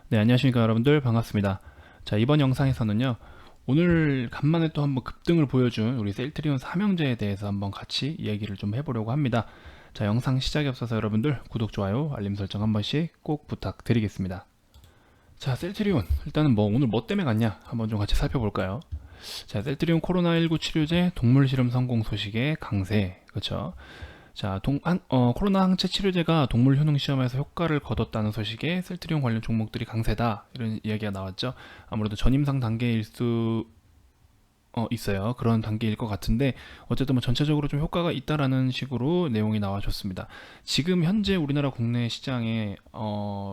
네, 안녕하십니까 여러분들, 반갑습니다. 자, 이번 영상에서는요, 오늘 간만에 또 한번 급등을 보여준 우리 셀트리온 삼형제에 대해서 한번 같이 얘기를 좀 해보려고 합니다. 자, 영상 시작에 앞서서 여러분들 구독, 좋아요, 알림 설정 한 번씩 꼭 부탁드리겠습니다. 자, 셀트리온 일단은 오늘 뭐 때문에 갔냐 한번 좀 같이 살펴볼까요? 자, 셀트리온 코로나19 치료제 동물 실험 성공 소식의 강세, 그렇죠? 자, 코로나 항체 치료제가 동물 효능 시험에서 효과를 거뒀다는 소식에 셀트리온 관련 종목들이 강세다, 이런 이야기가 나왔죠. 아무래도 전임상 단계일 수 있어요. 그런 단계일 것 같은데, 어쨌든 뭐 전체적으로 좀 효과가 있다라는 식으로 내용이 나와줬습니다. 지금 현재 우리나라 국내 시장의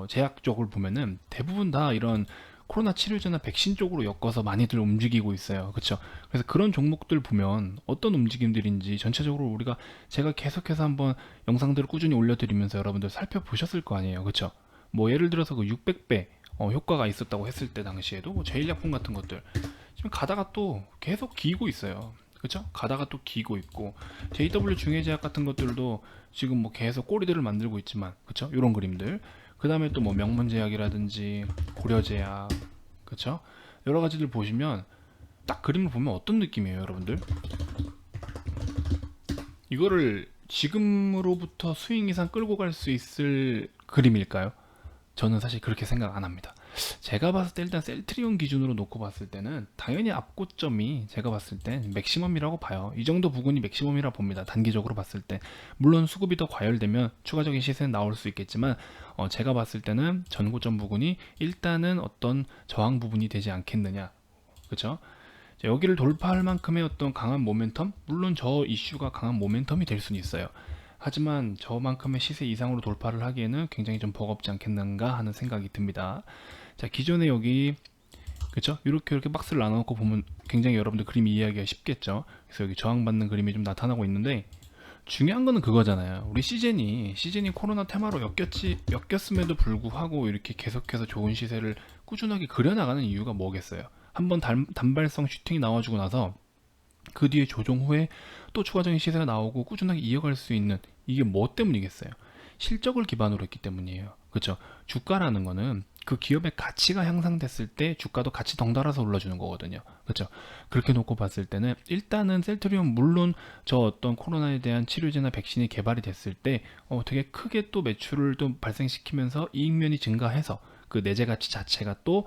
제약 쪽을 보면은 대부분 다 이런 코로나 치료제나 백신 쪽으로 엮어서 많이들 움직이고 있어요. 그렇죠? 그래서 그런 종목들 보면 어떤 움직임들인지 전체적으로 제가 계속해서 한번 영상들을 꾸준히 올려드리면서 여러분들 살펴보셨을 거 아니에요. 그렇죠? 뭐 예를 들어서 그 600배 효과가 있었다고 했을 때 당시에도 뭐 제일약품 같은 것들 지금 가다가 또 계속 기고 있어요. 그쵸? 가다가 또 기고 있고, JW 중해제약 같은 것들도 지금 뭐 계속 꼬리들을 만들고 있지만, 그쵸? 이런 그림들. 그 다음에 또 뭐 명문제약이라든지 고려제약, 그쵸? 여러 가지들 보시면 딱 그림을 보면 어떤 느낌이에요, 여러분들? 이거를 지금으로부터 스윙 이상 끌고 갈 수 있을 그림일까요? 저는 사실 그렇게 생각 안 합니다. 제가 봤을 때 일단 셀트리온 기준으로 놓고 봤을 때는 당연히 앞고점이 제가 봤을 땐 맥시멈이라고 봐요. 이 정도 부근이 맥시멈이라 봅니다. 단기적으로 봤을 때. 물론 수급이 더 과열되면 추가적인 시세는 나올 수 있겠지만, 제가 봤을 때는 전고점 부근이 일단은 어떤 저항 부분이 되지 않겠느냐. 그쵸? 여기를 돌파할 만큼의 어떤 강한 모멘텀? 물론 저 이슈가 강한 모멘텀이 될 수는 있어요. 하지만 저만큼의 시세 이상으로 돌파를 하기에는 굉장히 좀 버겁지 않겠는가 하는 생각이 듭니다. 자, 기존에 여기, 그쵸? 이렇게 박스를 나눠놓고 보면 굉장히 여러분들 그림 이해하기가 쉽겠죠? 그래서 여기 저항받는 그림이 좀 나타나고 있는데, 중요한 거는 그거잖아요. 우리 시즌이 코로나 테마로 엮였음에도 불구하고 이렇게 계속해서 좋은 시세를 꾸준하게 그려나가는 이유가 뭐겠어요? 한번 단발성 슈팅이 나와주고 나서 그 뒤에 조정 후에 또 추가적인 시세가 나오고 꾸준하게 이어갈 수 있는, 이게 뭐 때문이겠어요? 실적을 기반으로 했기 때문이에요. 그렇죠? 주가라는 거는 그 기업의 가치가 향상됐을 때 주가도 같이 덩달아서 올라주는 거거든요. 그렇죠? 그렇게 놓고 봤을 때는 일단은 셀트리온, 물론 저 어떤 코로나에 대한 치료제나 백신이 개발이 됐을 때 되게 크게 또 매출을 또 발생시키면서 이익면이 증가해서 그 내재 가치 자체가 또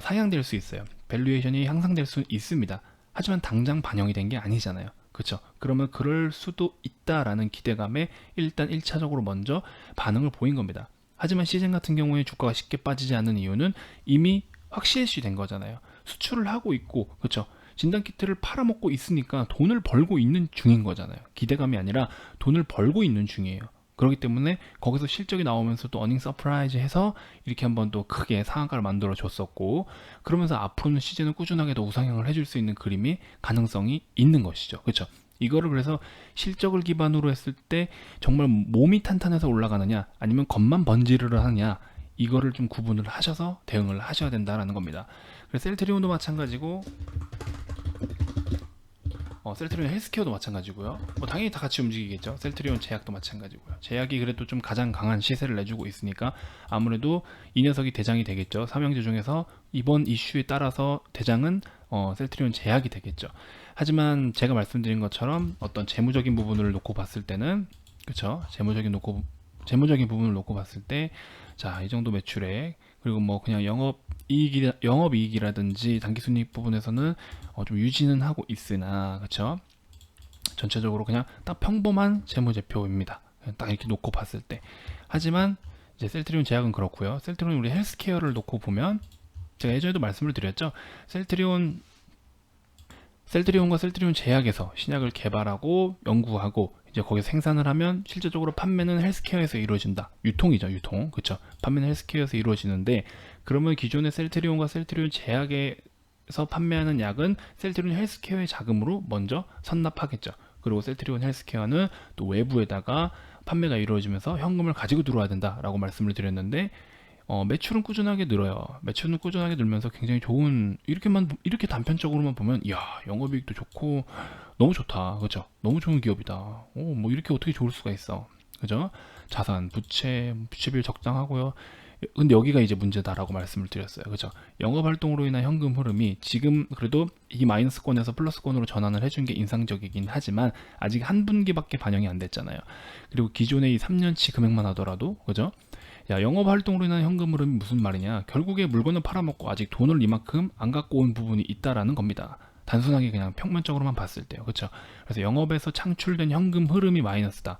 상향될 수 있어요. 밸류에이션이 향상될 수 있습니다. 하지만 당장 반영이 된 게 아니잖아요. 그렇죠? 그러면 그럴 수도 있다라는 기대감에 일단 1차적으로 먼저 반응을 보인 겁니다. 하지만 시즌 같은 경우에 주가가 쉽게 빠지지 않는 이유는 이미 확실시된 거잖아요. 수출을 하고 있고, 그렇죠? 진단키트를 팔아먹고 있으니까 돈을 벌고 있는 중인 거잖아요. 기대감이 아니라 돈을 벌고 있는 중이에요. 그렇기 때문에 거기서 실적이 나오면서 또 어닝 서프라이즈 해서 이렇게 한번 또 크게 상한가를 만들어 줬었고, 그러면서 앞으로는 시즌은 꾸준하게 더 우상향을 해줄 수 있는 그림이 가능성이 있는 것이죠. 그렇죠? 이거를 그래서 실적을 기반으로 했을 때 정말 몸이 탄탄해서 올라가느냐 아니면 겉만 번지르르 하느냐, 이거를 좀 구분을 하셔서 대응을 하셔야 된다라는 겁니다. 그래서 셀트리온도 마찬가지고, 셀트리온 헬스케어도 마찬가지고요. 뭐 당연히 다 같이 움직이겠죠. 셀트리온 제약도 마찬가지고요. 제약이 그래도 좀 가장 강한 시세를 내주고 있으니까 아무래도 이 녀석이 대장이 되겠죠. 삼형제 중에서 이번 이슈에 따라서 대장은 셀트리온 제약이 되겠죠. 하지만 제가 말씀드린 것처럼 어떤 재무적인 부분을 놓고 봤을 때는, 그렇죠? 재무적인 부분을 놓고 봤을 때, 자, 이 정도 매출액, 그리고 뭐 그냥 영업이익이라든지 단기순이익 부분에서는 좀 유지는 하고 있으나, 그쵸? 전체적으로 그냥 딱 평범한 재무제표입니다. 딱 이렇게 놓고 봤을 때. 하지만 이제 셀트리온 제약은 그렇고요. 셀트리온 우리 헬스케어를 놓고 보면, 제가 예전에도 말씀을 드렸죠. 셀트리온과 셀트리온 제약에서 신약을 개발하고 연구하고 이제 거기서 생산을 하면 실제적으로 판매는 헬스케어에서 이루어진다. 유통이죠, 유통. 그쵸? 판매는 헬스케어에서 이루어지는데, 그러면 기존의 셀트리온과 셀트리온 제약에서 판매하는 약은 셀트리온 헬스케어의 자금으로 먼저 선납하겠죠. 그리고 셀트리온 헬스케어는 또 외부에다가 판매가 이루어지면서 현금을 가지고 들어와야 된다라고 말씀을 드렸는데, 매출은 꾸준하게 늘어요. 매출은 꾸준하게 늘면서 굉장히 좋은, 이렇게 단편적으로만 보면, 이야, 영업이익도 좋고 너무 좋다, 그죠? 너무 좋은 기업이다. 뭐 이렇게 어떻게 좋을 수가 있어, 그죠? 자산, 부채 비율 적당하고요. 근데 여기가 이제 문제다라고 말씀을 드렸어요. 그죠? 영업 활동으로 인한 현금 흐름이 지금 그래도 이 마이너스권에서 플러스권으로 전환을 해준 게 인상적이긴 하지만 아직 한 분기밖에 반영이 안 됐잖아요. 그리고 기존의 이 3년치 금액만 하더라도, 그죠? 야, 영업 활동으로 인한 현금 흐름이 무슨 말이냐? 결국에 물건을 팔아먹고 아직 돈을 이만큼 안 갖고 온 부분이 있다라는 겁니다. 단순하게 그냥 평면적으로만 봤을 때요. 그렇죠? 그래서 영업에서 창출된 현금 흐름이 마이너스다.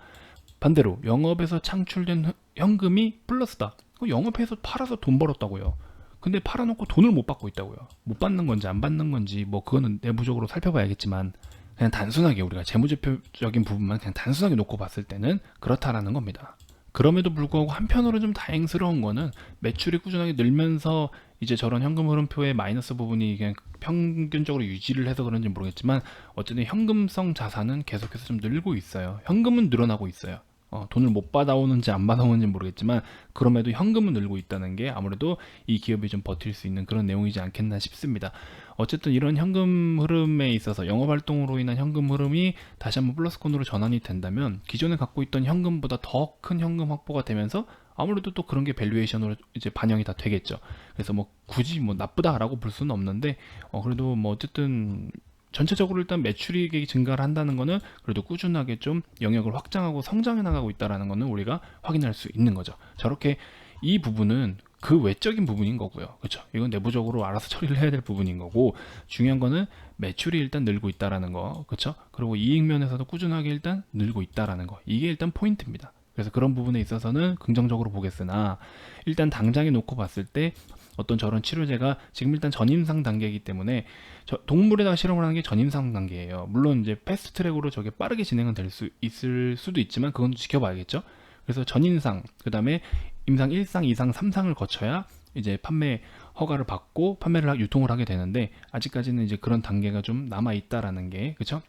반대로 영업에서 창출된 현금이 플러스다. 영업해서 팔아서 돈 벌었다고요. 근데 팔아놓고 돈을 못 받고 있다고요. 못 받는 건지 안 받는 건지 뭐 그거는 내부적으로 살펴봐야겠지만 그냥 단순하게 우리가 재무제표적인 부분만 그냥 단순하게 놓고 봤을 때는 그렇다라는 겁니다. 그럼에도 불구하고 한편으로 좀 다행스러운 거는 매출이 꾸준하게 늘면서 이제 저런 현금 흐름표의 마이너스 부분이 그냥 평균적으로 유지를 해서 그런지 모르겠지만 어쨌든 현금성 자산은 계속해서 좀 늘고 있어요. 현금은 늘어나고 있어요. 돈을 못 받아오는지 안 받아오는지 모르겠지만 그럼에도 현금은 늘고 있다는 게 아무래도 이 기업이 좀 버틸 수 있는 그런 내용이지 않겠나 싶습니다. 어쨌든 이런 현금 흐름에 있어서 영업 활동으로 인한 현금 흐름이 다시 한번 플러스권으로 전환이 된다면 기존에 갖고 있던 현금보다 더 큰 현금 확보가 되면서 아무래도 또 그런 게 밸류에이션으로 이제 반영이 다 되겠죠. 그래서 뭐 굳이 뭐 나쁘다라고 볼 수는 없는데 그래도 뭐 어쨌든 전체적으로 일단 매출이익이 증가를 한다는 거는 그래도 꾸준하게 좀 영역을 확장하고 성장해 나가고 있다라는 거는 우리가 확인할 수 있는 거죠. 저렇게 이 부분은 그 외적인 부분인 거고요. 그렇죠? 이건 내부적으로 알아서 처리를 해야 될 부분인 거고 중요한 거는 매출이 일단 늘고 있다라는 거. 그렇죠? 그리고 이익 면에서도 꾸준하게 일단 늘고 있다라는 거. 이게 일단 포인트입니다. 그래서 그런 부분에 있어서는 긍정적으로 보겠으나 일단 당장에 놓고 봤을 때 어떤 저런 치료제가 지금 일단 전임상 단계이기 때문에 동물에다가 실험을 하는 게 전임상 단계예요. 물론 이제 패스트 트랙으로 저게 빠르게 진행은 될 수 있을 수도 있지만 그건 지켜봐야겠죠. 그래서 전임상, 그 다음에 임상 1상, 2상, 3상을 거쳐야 이제 판매 허가를 받고 판매를 유통을 하게 되는데 아직까지는 이제 그런 단계가 좀 남아 있다라는 게 그렇죠?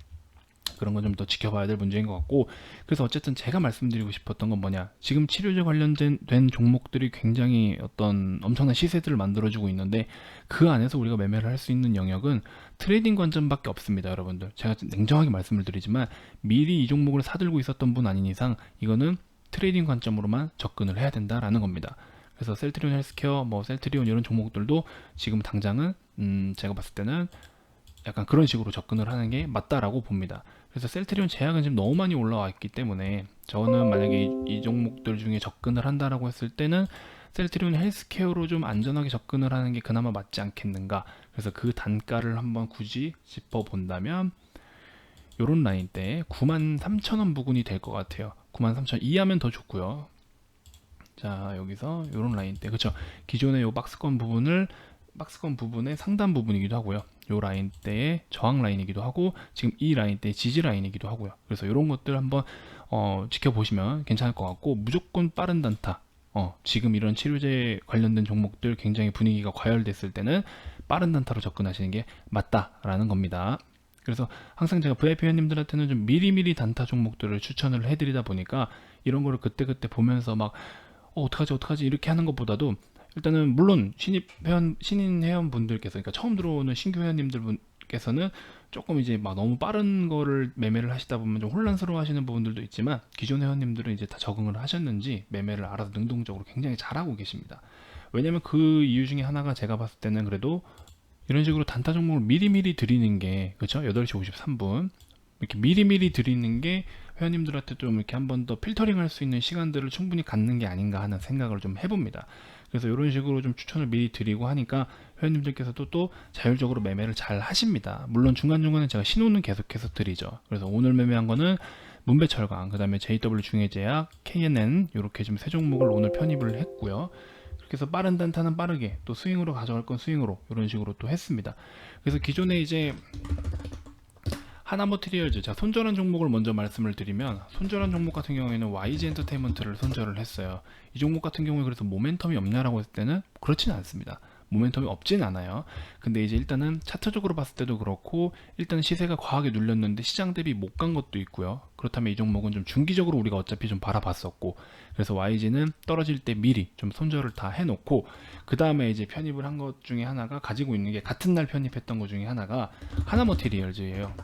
그런 건 좀 더 지켜봐야 될 문제인 것 같고 그래서 어쨌든 제가 말씀드리고 싶었던 건 뭐냐 지금 치료제 관련된 종목들이 굉장히 어떤 엄청난 시세들을 만들어주고 있는데 그 안에서 우리가 매매를 할 수 있는 영역은 트레이딩 관점밖에 없습니다. 여러분들 제가 냉정하게 말씀을 드리지만 미리 이 종목을 사들고 있었던 분 아닌 이상 이거는 트레이딩 관점으로만 접근을 해야 된다라는 겁니다. 그래서 셀트리온 헬스케어, 뭐 셀트리온 이런 종목들도 지금 당장은 제가 봤을 때는 약간 그런 식으로 접근을 하는 게 맞다라고 봅니다. 그래서 셀트리온 제약은 지금 너무 많이 올라와 있기 때문에 저는 만약에 이 종목들 중에 접근을 한다라고 했을 때는 셀트리온 헬스케어로 좀 안전하게 접근을 하는 게 그나마 맞지 않겠는가. 그래서 그 단가를 한번 굳이 짚어본다면 요런 라인대 93,000원 부근이 될 것 같아요. 93,000원 이하면 더 좋고요. 자 여기서 요런 라인대 그쵸 기존의 요 박스권 부분의 상단 부분이기도 하고요. 요 라인대의 저항 라인이기도 하고 지금 이 라인대의 지지 라인이기도 하고요. 그래서 이런 것들 한번 지켜보시면 괜찮을 것 같고 무조건 빠른 단타 지금 이런 치료제 관련된 종목들 굉장히 분위기가 과열됐을 때는 빠른 단타로 접근하시는 게 맞다라는 겁니다. 그래서 항상 제가 VIP 회원님들한테는 좀 미리미리 단타 종목들을 추천을 해드리다 보니까 이런 거를 그때그때 보면서 막 어떡하지 이렇게 하는 것보다도 일단은 물론 신인 회원분들께서 그러니까 처음 들어오는 신규 회원님들께서는 조금 이제 막 너무 빠른 거를 매매를 하시다 보면 좀 혼란스러워 하시는 부분들도 있지만 기존 회원님들은 이제 다 적응을 하셨는지 매매를 알아서 능동적으로 굉장히 잘하고 계십니다. 왜냐면 그 이유 중에 하나가 제가 봤을 때는 그래도 이런 식으로 단타 종목을 미리미리 드리는 게 그렇죠? 8시 53분 이렇게 미리미리 드리는 게 회원님들한테 좀 이렇게 한 번 더 필터링 할 수 있는 시간들을 충분히 갖는 게 아닌가 하는 생각을 좀 해봅니다. 그래서 이런 식으로 좀 추천을 미리 드리고 하니까 회원님들께서도 또 자율적으로 매매를 잘 하십니다. 물론 중간중간에 제가 신호는 계속해서 드리죠. 그래서 오늘 매매한 거는 문배철강, 그 다음에 JW 중해제약, KNN 이렇게 좀 세 종목을 오늘 편입을 했고요. 그렇게 해서 빠른 단타는 빠르게 또 스윙으로 가져갈 건 스윙으로 이런 식으로 또 했습니다. 그래서 기존에 이제 하나머티리얼즈 제가 손절한 종목을 먼저 말씀을 드리면 손절한 종목 같은 경우에는 YG 엔터테인먼트를 손절을 했어요. 이 종목 같은 경우에 그래서 모멘텀이 없냐라고 했을 때는 그렇지는 않습니다. 모멘텀이 없진 않아요. 근데 이제 일단은 차트적으로 봤을 때도 그렇고 일단 시세가 과하게 눌렸는데 시장 대비 못 간 것도 있고요. 그렇다면 이 종목은 좀 중기적으로 우리가 어차피 좀 바라봤었고 그래서 YG는 떨어질 때 미리 좀 손절을 다 해놓고 그 다음에 이제 편입을 한 것 중에 하나가 가지고 있는 게 같은 날 편입했던 것 중에 하나가 하나머티리얼즈예요.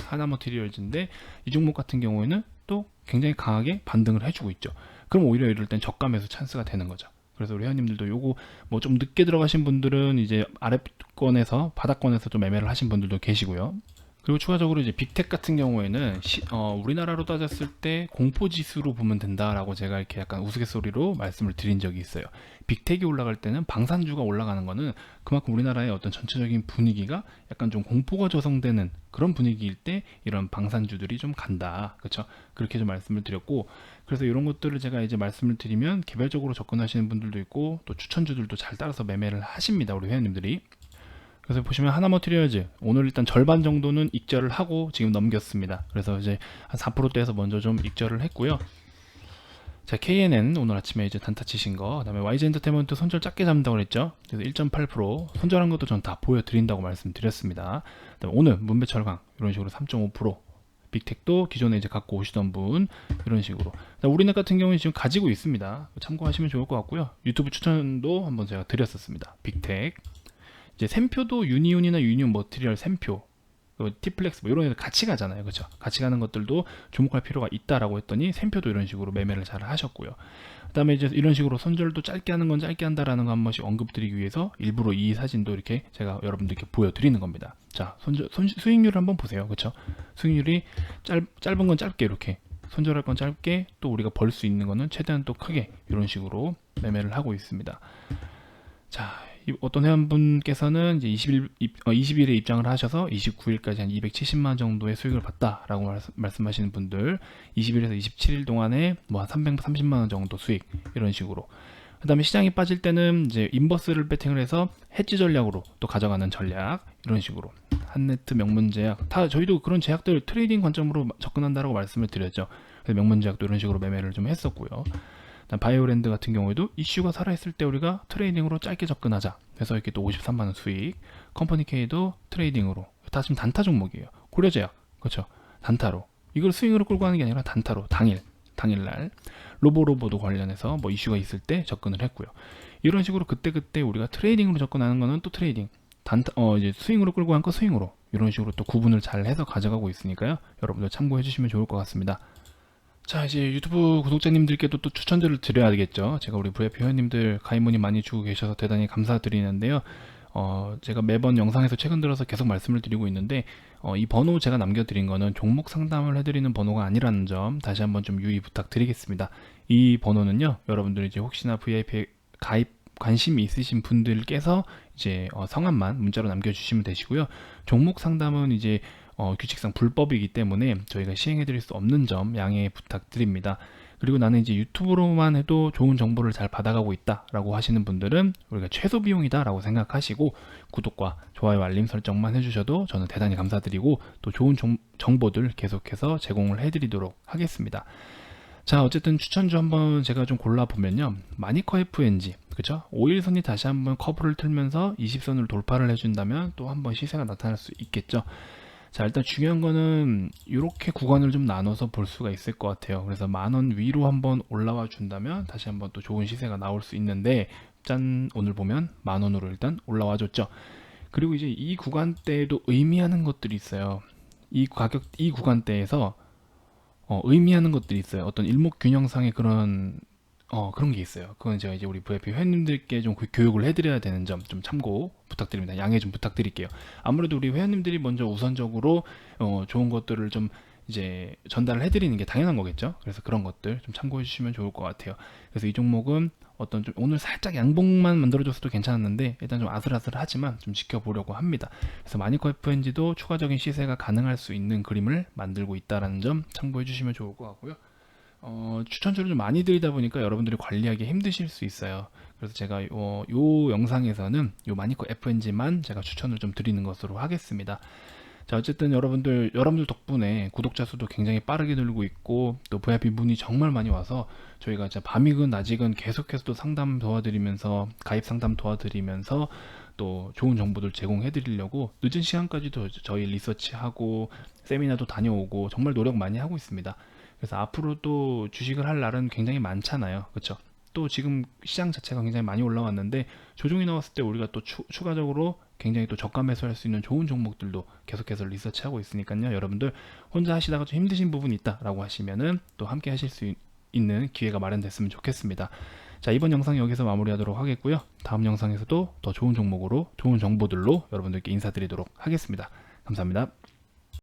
하나머티리얼즈인데 이 종목 같은 경우에는 또 굉장히 강하게 반등을 해주고 있죠. 그럼 오히려 이럴 땐 저가 매수 찬스가 되는 거죠. 그래서 우리 회원님들도 요거 뭐 좀 늦게 들어가신 분들은 이제 아래권에서 바닥권에서 좀 매매를 하신 분들도 계시고요. 그리고 추가적으로 이제 빅텍 같은 경우에는 우리나라로 따졌을 때 공포지수로 보면 된다라고 제가 이렇게 약간 우스갯소리로 말씀을 드린 적이 있어요. 빅텍이 올라갈 때는 방산주가 올라가는 거는 그만큼 우리나라의 어떤 전체적인 분위기가 약간 좀 공포가 조성되는 그런 분위기일 때 이런 방산주들이 좀 간다. 그렇죠? 그렇게 좀 말씀을 드렸고, 그래서 이런 것들을 제가 이제 말씀을 드리면 개별적으로 접근하시는 분들도 있고 또 추천주들도 잘 따라서 매매를 하십니다. 우리 회원님들이. 그래서 보시면 하나머티리얼즈 오늘 일단 절반 정도는 익절을 하고 지금 넘겼습니다. 그래서 이제 한 4%대에서 먼저 좀 익절을 했고요. 자, KNN 오늘 아침에 이제 단타 치신 거, 그다음에 YG엔터테인먼트 손절 작게 잡는다고 그랬죠. 그래서 1.8% 손절한 것도 전 다 보여드린다고 말씀드렸습니다. 그다음에 오늘 문배철강 이런 식으로 3.5%, 빅텍도 기존에 이제 갖고 오시던 분 이런 식으로. 우리넷 같은 경우는 지금 가지고 있습니다. 참고하시면 좋을 것 같고요. 유튜브 추천도 한번 제가 드렸었습니다. 빅텍. 이제 샘표도 유니온이나 유니온 머티리얼 샘표, 티플렉스 뭐 이런 애들 같이 가잖아요. 그렇죠? 같이 가는 것들도 주목할 필요가 있다라고 했더니 샘표도 이런 식으로 매매를 잘 하셨고요. 그다음에 이제 이런 식으로 손절도 짧게 하는 건 짧게 한다라는 거 한 번씩 언급드리기 위해서 일부러 이 사진도 이렇게 제가 여러분들께 보여드리는 겁니다. 자, 수익률을 한번 보세요. 그렇죠? 수익률이 짧은 건 짧게 이렇게, 손절할 건 짧게, 또 우리가 벌 수 있는 거는 최대한 또 크게 이런 식으로 매매를 하고 있습니다. 자, 어떤 회원분께서는 이제 20일에 입장을 하셔서 29일까지 한 270만 정도의 수익을 봤다라고 말씀하시는 분들, 20일에서 27일 동안에 뭐 한 330만 원 정도 수익 이런 식으로. 그다음에 시장이 빠질 때는 이제 인버스를 배팅을 해서 해지 전략으로 또 가져가는 전략 이런 식으로. 한네트, 명문제약 다 저희도 그런 제약들 트레이딩 관점으로 접근한다라고 말씀을 드렸죠. 그래서 명문제약도 이런 식으로 매매를 좀 했었고요. 바이오랜드 같은 경우에도 이슈가 살아있을 때 우리가 트레이딩으로 짧게 접근하자 해서 이렇게 또 53만원 수익. 컴퍼니케이도 트레이딩으로, 다 지금 단타 종목이에요. 고려제약, 그렇죠? 단타로, 이걸 스윙으로 끌고 가는 게 아니라 단타로 당일날. 로보도 관련해서 뭐 이슈가 있을 때 접근을 했고요. 이런 식으로 그때그때 우리가 트레이딩으로 접근하는 거는 또 트레이딩, 이제 스윙으로 끌고 간 거 스윙으로, 이런 식으로 또 구분을 잘 해서 가져가고 있으니까요. 여러분들 참고해 주시면 좋을 것 같습니다. 자, 이제 유튜브 구독자님들께도 또 추천들을 드려야 되겠죠. 제가 우리 VIP 회원님들 가입 문의 많이 주고 계셔서 대단히 감사드리는데요. 제가 매번 영상에서 최근 들어서 계속 말씀을 드리고 있는데, 이 번호 제가 남겨드린 거는 종목 상담을 해드리는 번호가 아니라는 점 다시 한번 좀 유의 부탁드리겠습니다. 이 번호는요, 여러분들 이제 혹시나 VIP 가입 관심이 있으신 분들께서 이제 성함만 문자로 남겨주시면 되시고요. 종목 상담은 이제 규칙상 불법이기 때문에 저희가 시행해드릴 수 없는 점 양해 부탁드립니다. 그리고 나는 이제 유튜브로만 해도 좋은 정보를 잘 받아가고 있다라고 하시는 분들은 우리가 최소 비용이다라고 생각하시고 구독과 좋아요, 알림 설정만 해주셔도 저는 대단히 감사드리고 또 좋은 정보들 계속해서 제공을 해드리도록 하겠습니다. 자, 어쨌든 추천주 한번 제가 좀 골라보면요, 마니커 FNG, 그쵸? 5일선이 다시 한번 커브를 틀면서 20선을 돌파를 해준다면 또 한번 시세가 나타날 수 있겠죠. 자, 일단 중요한 거는 이렇게 구간을 좀 나눠서 볼 수가 있을 것 같아요. 그래서 10,000원 위로 한번 올라와 준다면 다시 한번 또 좋은 시세가 나올 수 있는데, 짠, 오늘 보면 10,000원으로 일단 올라와 줬죠. 그리고 이제 이 구간대에도 의미하는 것들이 있어요. 이 구간대에서 의미하는 것들이 있어요. 어떤 일목균형상의 그런 게 있어요. 그건 제가 이제 우리 VIP 회원님들께 좀 교육을 해드려야 되는 점 좀 참고 부탁드립니다. 양해 좀 부탁드릴게요. 아무래도 우리 회원님들이 먼저 우선적으로 좋은 것들을 좀 이제 전달을 해드리는 게 당연한 거겠죠. 그래서 그런 것들 좀 참고해 주시면 좋을 것 같아요. 그래서 이 종목은 어떤 좀 오늘 살짝 양봉만 만들어줬어도 괜찮았는데 일단 좀 아슬아슬하지만 좀 지켜보려고 합니다. 그래서 마니커 FNG도 추가적인 시세가 가능할 수 있는 그림을 만들고 있다는 점 참고해 주시면 좋을 것 같고요. 추천주를 좀 많이 드리다 보니까 여러분들이 관리하기 힘드실 수 있어요. 그래서 제가 요 영상에서는 요 마니커 FNG만 제가 추천을 좀 드리는 것으로 하겠습니다. 자, 어쨌든 여러분들 덕분에 구독자 수도 굉장히 빠르게 늘고 있고 또 VIP 문의 정말 많이 와서 저희가 이제 밤이건 낮이건 계속해서 또 상담 도와드리면서 가입 상담 도와드리면서 또 좋은 정보들 제공해 드리려고 늦은 시간까지도 저희 리서치하고 세미나도 다녀오고 정말 노력 많이 하고 있습니다. 그래서 앞으로 또 주식을 할 날은 굉장히 많잖아요. 그렇죠? 또 지금 시장 자체가 굉장히 많이 올라왔는데 조정이 나왔을 때 우리가 또 추가적으로 굉장히 또 저가 매수할 수 있는 좋은 종목들도 계속해서 리서치하고 있으니까요. 여러분들 혼자 하시다가 좀 힘드신 부분이 있다라고 하시면은 또 함께 하실 수 있는 기회가 마련됐으면 좋겠습니다. 자, 이번 영상 여기서 마무리하도록 하겠고요. 다음 영상에서도 더 좋은 종목으로 좋은 정보들로 여러분들께 인사드리도록 하겠습니다. 감사합니다.